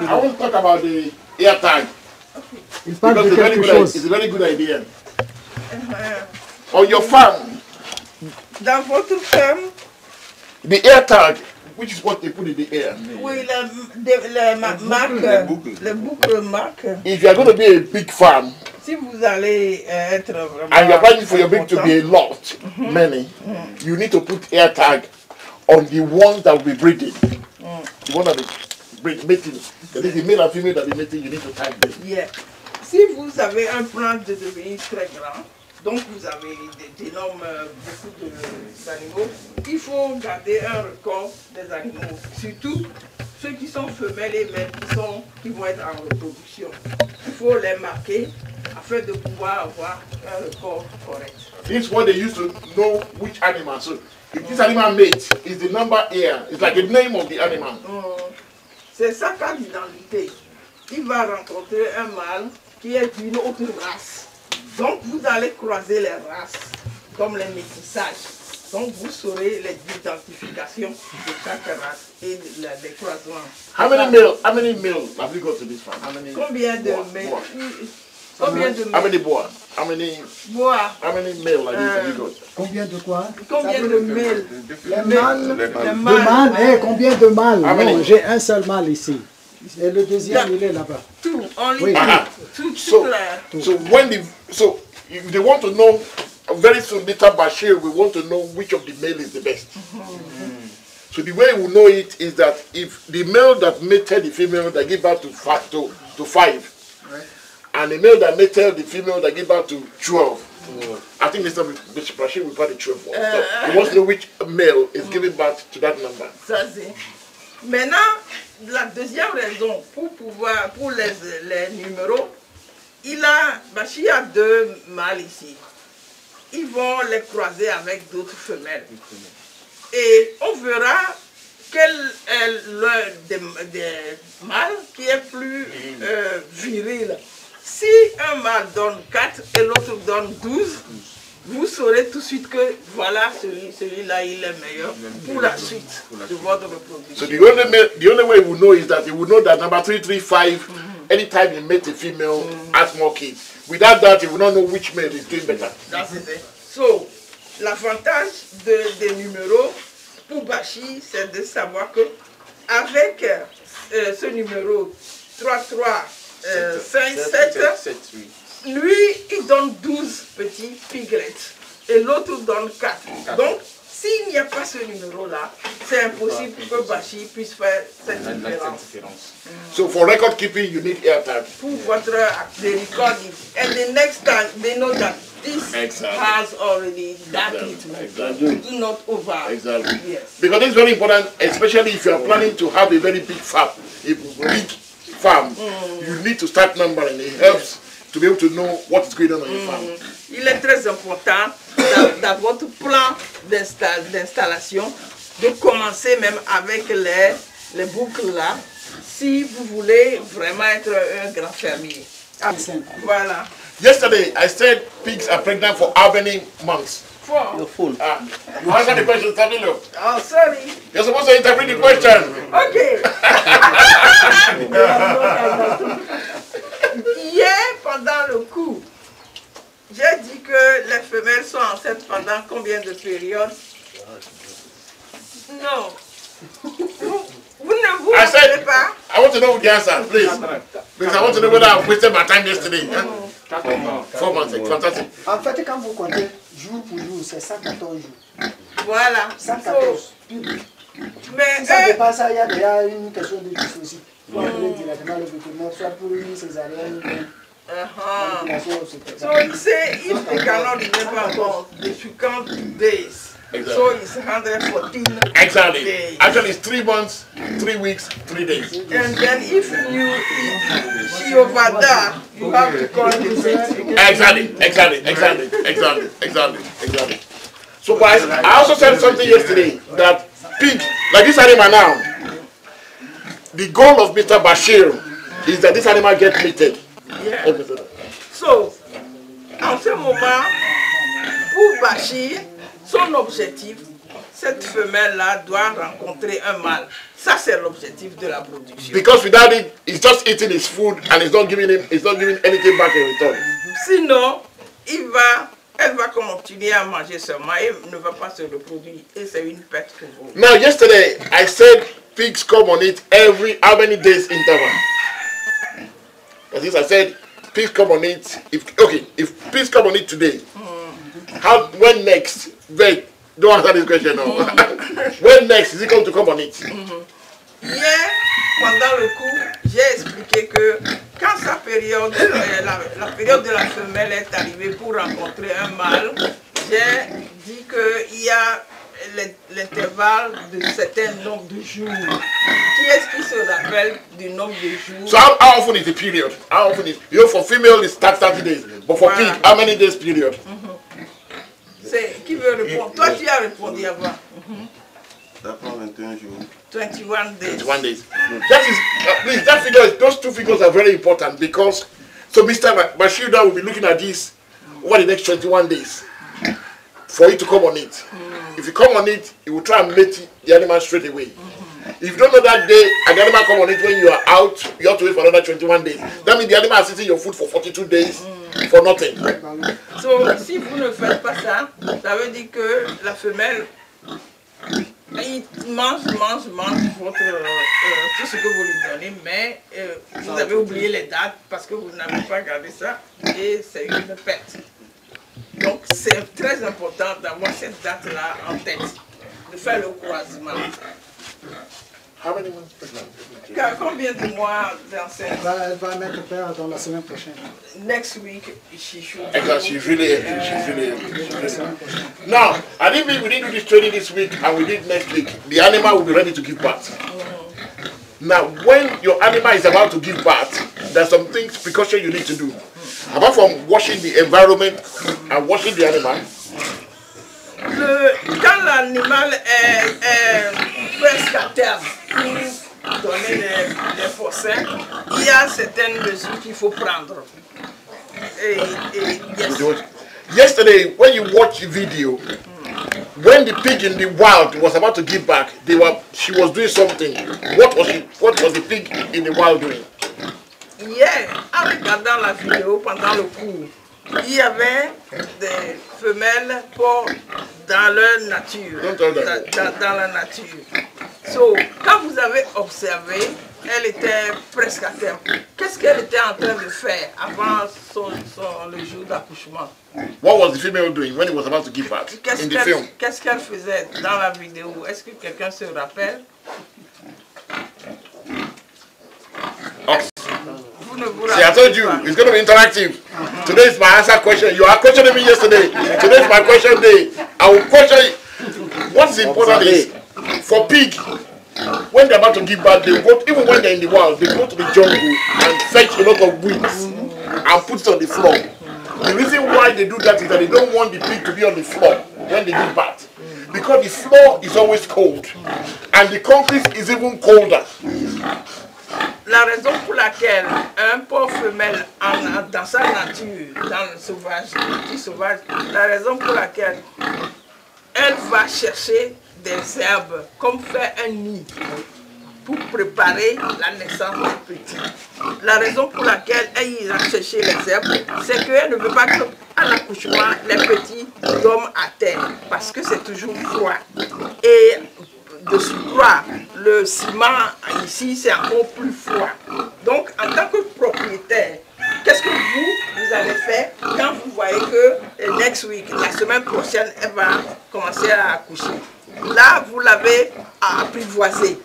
I want to talk about the air tag. Il parle de quelque chose. It's a very good idea. On your farm, dans votre ferme, the air tag, which is what they put in the air. oui, les boucles marques. If you are going to be a big farm, Si vous allez être vraiment and you are planning for your big to be a lot, many, you need to put air tag on the ones that will be breeding. The one that will be mating. That is the male and female that will be mating, you need to tag them. Yeah. Si vous avez un plan de devenir très grand, donc vous avez d'énormes beaucoup d'animaux, il faut garder un record des animaux, surtout ceux qui sont femelles et mâles qui vont être en reproduction. Il faut les marquer afin de pouvoir avoir un record correct. This is what they used to know which animal. So if this animal mates, is the number here. It's like the name of the animal. C'est sa carte d'identité. Il va rencontrer un mâle qui est d'une autre race. Donc vous allez croiser les races, comme les métissages. Donc vous saurez les identifications de chaque race et les croisements. How many males have you got to this farm? How many? Combien de mâles? Combien de How many bois? How many? Bois. How many males have you got? Combien de quoi? Combien de mâles? Les mâles. De mâles. Eh, combien de mâles? Non, j'ai un seul mâle ici. Et le deuxième, il est là-bas. Tout, on lit Oui. tout. So if they want to know, very soon, Mr. Bashir will want to know which of the male is the best. So the way we know it is that if the male that mated the female that give birth to five, and the male that mated the female that give birth to 12, I think Mr. Bashir will probably 12 one. So he wants to know which male is giving birth to that number. Ça c'est. Maintenant, la deuxième raison pour les numéros, Bachir a deux mâles ici. Ils vont les croiser avec d'autres femelles. Et on verra quel est l'un des mâles qui est plus viril. si un mâle donne 4 et l'autre donne 12, vous saurez tout de suite que voilà, celui-là, il est meilleur pour la suite de votre reproduction. So the only way we know is that you will know that number 335, anytime you meet a female, has more kids. Without that, you will not know which male is doing better. That's it. So, l'avantage des numéros pour Bashi, c'est de savoir que avec ce numéro 33, 5, 7, lui, il donne 12 petits piglets et l'autre donne 4. Donc, s'il n'y a pas ce numéro-là, c'est impossible que Bashi puisse faire cette différence. So, for record keeping, you need airtime. Pour votre recording. And the next time, they know that this has already that little. Do not over. Exactly. Yes. Because it's very important, especially if you are planning to have a very big farm. A big farm, you need to start numbering. It helps to be able to know what is going on your farm. Il est très important dans votre plan d'installation de commencer même avec les boucles là, si vous voulez vraiment être un grand fermier. Voilà. Yesterday, I said pigs are pregnant for how many months? Your phone. You answer the question, Tabilo. Oh, sorry. You're supposed to interpret the question. Ok. Hier, pendant le coup, j'ai dit que les femelles sont enceintes pendant combien de périodes? Non. Vous ne vous rappelez pas? I want to know the answer, please. Because I want to know whether I wasted my time yesterday. 4 months, fantastic. En fait, quand vous comptez jour pour jour, c'est 114 jours. Voilà. 114. Mais si ça dépasse ça, il y a déjà une question de justice aussi. Pour appeler directement le vétérinaire, soit pour une césarienne. So he said if they cannot remember they should count days. Exactly. So it's 114 exactly. days. Actually, it's 3 months, 3 weeks, 3 days. And then if she over that, you have to call the Exactly. So guys, I also said something yesterday that pig, like this animal now, the goal of Mr. Bashir is that this animal gets mated. Yeah. So, en ce moment, pour Bashir, son objectif, cette femelle-là doit rencontrer un mâle. Ça, c'est l'objectif de la production. Because without it, he's just eating his food and it's not giving anything back in return. Sinon, elle va continuer à manger seulement et ne va pas se reproduire. Et c'est une perte pour vous. Now, yesterday, I said pigs come on it how many days interval? As I said, pigs come on it. If pigs come on it today, when next? Wait, don't answer this question now. When next is it going to come on it? Hier, pendant le coup, j'ai expliqué que quand la période de la femelle est arrivée pour rencontrer un mâle, j'ai dit qu'il y a l'intervalle de certain nombre de jours. Qui est-ce qui se rappelle du nombre de jours? So how often is the period? How often is, for female it's 30 days, but for pig, how many days period? C'est qui veut répondre? Toi tu as répondu avant. Ça prend 21 jours. 21 days. 21 days. That is, please, that figure, those two figures are very important because, so Mr. Bashir will be looking at this over the next 21 days for it to come on it. If you come on it, he will try and mate the animal straight away. If you don't know that day and the animal come on it when you are out, you have to wait for another 21 days. That means the animal is eating your food for 42 days for nothing. So, si vous ne faites pas ça, ça veut dire que la femelle, il mange votre, tout ce que vous lui donnez, mais vous avez oublié les dates parce que vous n'avez pas gardé ça et c'est une perte. Donc c'est très important d'avoir cette date-là en tête, de faire le croisement. Combien de mois d'enceinte? Elle va mettre père dans la semaine prochaine. Next week, she should. Exactly, she's really. Now, I think we didn't do this training this week and we did next week. The animal will be ready to give birth. Now, when your animal is about to give birth, there's some things, precaution you need to do. Apart from washing the environment and washing the animal. Quand l'animal est presque à terme pour donner les forceps, il y a certaines mesures qu'il faut prendre. Yes. Yesterday, when you watch the video, when the pig in the wild was about to give back, she was doing something. What was the pig in the wild doing? Hier, en regardant la vidéo pendant le cours, il y avait des femelles porcs dans leur nature. Dans la nature. So, quand vous avez observé, elle était presque à terme. Qu'est-ce qu'elle était en train de faire avant le jour d'accouchement? What was the female doing when it was about to give birth in the film? Qu'est-ce qu'elle faisait dans la vidéo? Est-ce que quelqu'un se rappelle? Okay. Vous ne vous See, I told you, it's going to be interactive. Today is my answer question. You are questioning me yesterday. Today is my question day. I will question you. What's important is, for pig, when they're about to give birth, they go, even when they're in the wild, they go to the jungle and fetch a lot of weeds and put it on the floor. The reason why they do that is that they don't want the pig to be on the floor when they give birth. Because the floor is always cold and the concrete is even colder. La raison pour laquelle un porc femelle dans sa nature, dans le sauvage, petit sauvage, la raison pour laquelle elle va chercher des herbes comme faire un nid pour préparer la naissance du petit. La raison pour laquelle elle ira chercher les herbes, c'est qu'elle ne veut pas qu'à l'accouchement, les petits dorment à terre parce que c'est toujours froid. Et de surcroît, le ciment ici c'est encore plus froid. Donc en tant que propriétaire, qu'est-ce que vous allez faire quand vous voyez que next week, la semaine prochaine, elle va commencer à accoucher? Là, vous l'avez apprivoisé.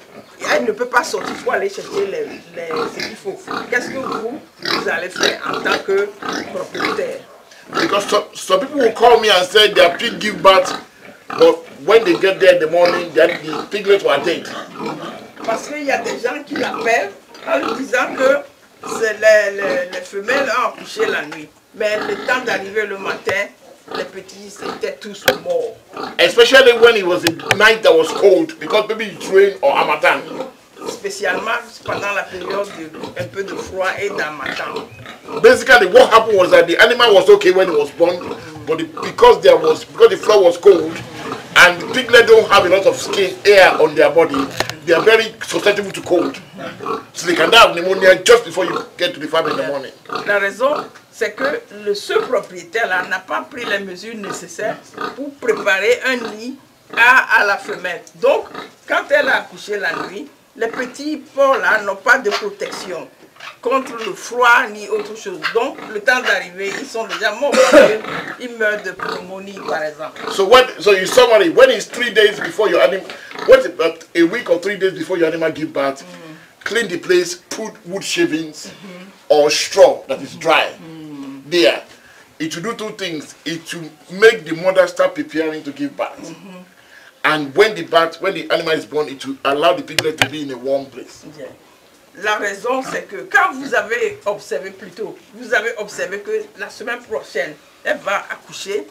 Elle ne peut pas sortir pour aller chercher ce qu'il faut. Qu'est-ce que vous allez faire en tant que propriétaire? Because some people will call me and say their pig give birth, but when they get there in the morning, the piglets were dead. Parce qu'il y a des gens qui l'appellent en lui disant que les femelles ont accouché la nuit. Mais le temps d'arriver le matin, les petits étaient tous morts. Especially when it was a night that was cold, because maybe it's rain or harmattan. Spécialement pendant la période un peu de froid et d'harmattan. Basically, what happened was that the animal was okay when it was born, but because the floor was cold, and the piglet don't have a lot of skin, air on their body, they are very susceptible to cold. So they can have pneumonia just before you get to the farm in the morning. La raison, c'est que ce propriétaire-là n'a pas pris les mesures nécessaires pour préparer un nid à la femelle. Donc, quand elle a accouché la nuit, les petits porcs-là n'ont pas de protection contre le froid ni autre chose. Donc, le temps d'arriver, ils sont déjà morts. Ils meurent de pneumonie, par exemple. So in summary, when it's 3 days before your animal, a week or 3 days before your animal give birth, clean the place, put wood shavings or straw that is dry there. It will do two things. It will make the mother start preparing to give birth. And when the animal is born, it will allow the piglet to be in a warm place. Yeah. La raison, c'est que quand vous avez observé que la semaine prochaine, elle va accoucher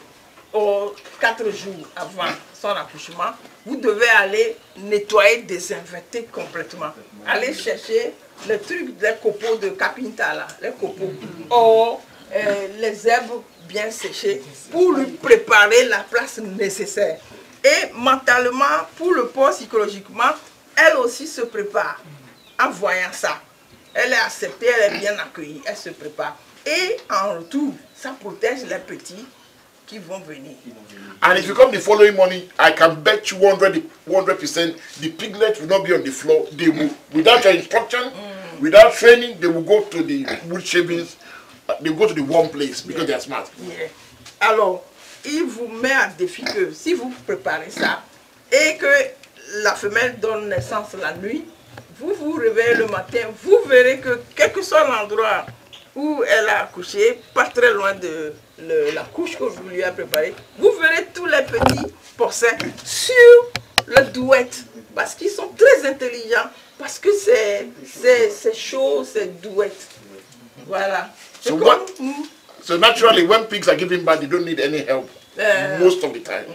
4 jours avant son accouchement, vous devez aller nettoyer, désinfecter complètement. Aller chercher les trucs, les copeaux de capinta, là, les copeaux, ou les herbes bien séchées pour lui préparer la place nécessaire. Et mentalement, pour le porc, psychologiquement, elle aussi se prépare. En voyant ça, elle est acceptée, elle est bien accueillie, elle se prépare. Et en retour, ça protège les petits qui vont venir. And if you come the following morning, I can bet you 100% the piglet will not be on the floor. They will, without your instruction, without training, they will go to the wood shavings, they will go to the warm place because they are smart. Yeah. Alors, il vous met à défi que si vous préparez ça et que la femelle donne naissance la nuit, vous vous réveillez le matin, vous verrez que quel que soit l'endroit où elle a accouché, pas très loin de la couche que vous lui avez préparée, vous verrez tous les petits porcins sur le douette, parce qu'ils sont très intelligents, parce que c'est chaud, c'est douette. Voilà. So naturally, when pigs are giving birth, they don't need any help most of the time.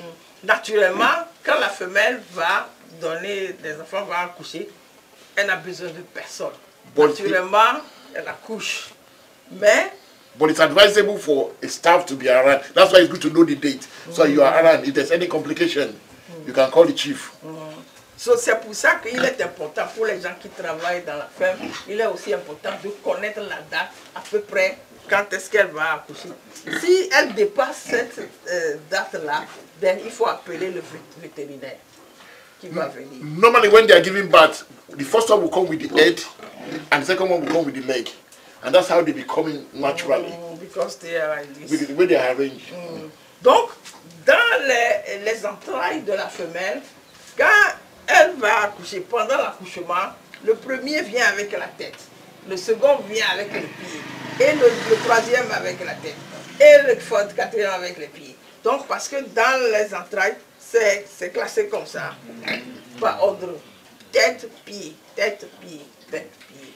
Naturellement, quand la femelle va donner des enfants, va accoucher, elle n'a besoin de personne. Naturellement, elle accouche. Mais But it's advisable for a staff to be around. That's why it's good to know the date. So you are around. If there's any complication, you can call the chief. So c'est pour ça qu'il est important pour les gens qui travaillent dans la ferme, il est aussi important de connaître la date à peu près quand est-ce qu'elle va accoucher. Si elle dépasse cette date-là, ben, il faut appeler le vétérinaire qui va venir. Normally when they are giving birth, the first one will come with the head and the second one will come with the leg. And that's how they be coming naturally. Because they are like this. With the way they are arranged. Donc, dans les entrailles de la femelle, quand elle va accoucher, pendant l'accouchement, le premier vient avec la tête, le second vient avec les pieds, et le troisième avec la tête, et le quatrième avec les pieds. Donc, parce que dans les entrailles, c'est classé comme ça, par ordre, tête, pied, tête, pied, tête, pied.